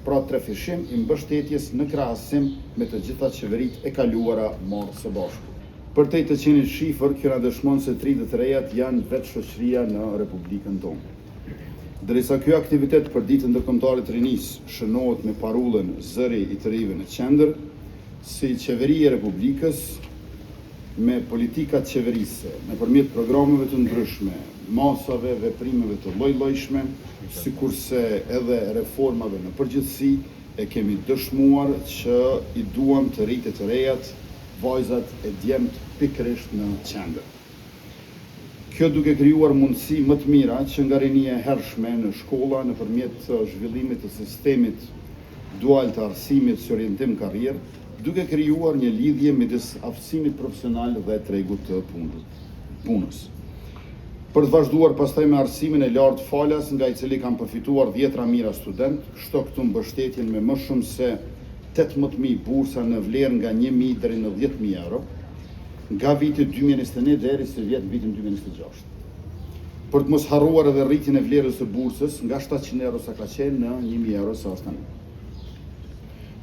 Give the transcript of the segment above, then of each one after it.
pra trefishim I mbështetjes në krahasim me të gjitha qeveritë e kaluara marrë së bashku. Për te të qenit shifër, kjo na dëshmon se 30 rejat janë vetë shoqëria në Republikën tonë. Derisa ky aktivitet për ditën ndërkombëtare të rinisë shënohet me parullën Zëri I të rive në qendër, si qeveri e Republikës, me politikat qeverise, nëpërmjet programeve të ndryshme, masave, veprimeve të lloj-llojshme, sikurse edhe reformave në përgjithësi, e kemi dëshmuar që I duam të rritet të rejat, vajzat e djemt pikërisht në qendër. Kjo duke krijuar mundësi më të mira që nga rinia e hershme në shkolla nëpërmjet zhvillimit të sistemit dual të arsimit së orientim karrierë, duke krijuar një lidhje midis aftësimit profesional dhe tregut të punës. Për të vazhduar pastaj me arsimin e lartë falas nga I cili kanë përfituar 10 mijëra student, shto këtu mbështetjen me më shumë se 18.000 bursa në vlerë nga 1.000 deri në 10.000 euro, nga viti 2021 deri në vitin 2026. Për të mos harruar edhe rritjen e vlerës së bursës nga 700 euro sa ka qenë në 1.000 euro sa është tani.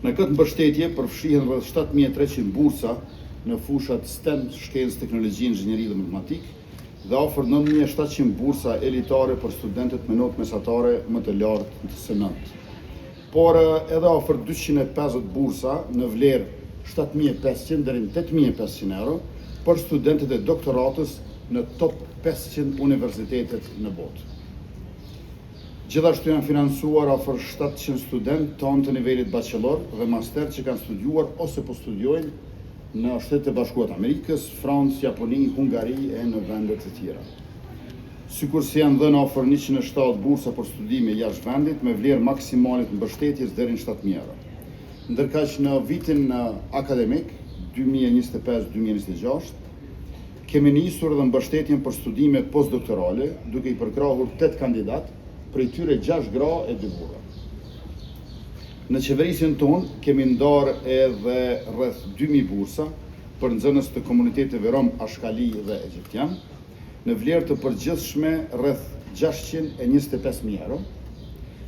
Në këtë mbështetje përfshihen rreth 7.300 bursa në fushat STEM, shkencë, teknologji, inxhinieri dhe matematikë, dhe afër 9.700 bursa elitare për studentët me notë mesatare më të lartë se 9. Por edhe afër 250 bursa në vlerë 7.500 deri në 8.500 euro për studentët e doktoratës në top 500 universitetet në botë. Gjithashtu janë financuar afër 700 studentë tonë të nivelit bachelor dhe master që kanë studiuar ose po studiojnë në Shtetet e Bashkuara të Amerikës, Francë, Japoni, Hungari e në vende të tjera. Sikurse janë dhënë afër 107 bursa për studime jashtë vendit me vlerë maksimale të mbështetjes deri në 7.000 euro. Ndërkaq në vitin akademik 2025-2026 kemi nisur edhe mbështetjen për studime postdoktorale, duke I përkrahur 8 kandidat, prej tyre 6 gra e 2 burra. Në qeverisjen tonë kemi ndarë edhe rreth 2.000 bursa për nxënës të komuniteteve rom, ashkali dhe egjiptian, në vlerë të përgjithshme rreth 625.000 euro,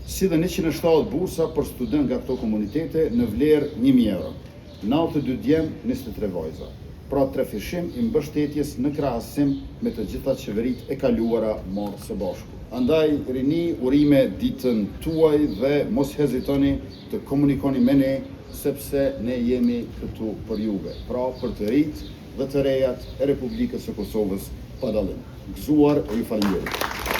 si dhe 170 bursa për student nga këto komunitete në vlerë 1.000 euro, 92 djem, 23 vajza. Pra trefishim I mbështetjes në krahasim me të gjitha qeveritë e kaluara marrë së bashku. Andaj rini urime ditën tuaj dhe mos hezitoni të komunikoni me ne, sepse ne jemi këtu për juve, pra për të rinjtë dhe të rejat e Republikës së Kosovës pa dallim. Gëzuar e ju falenderoj.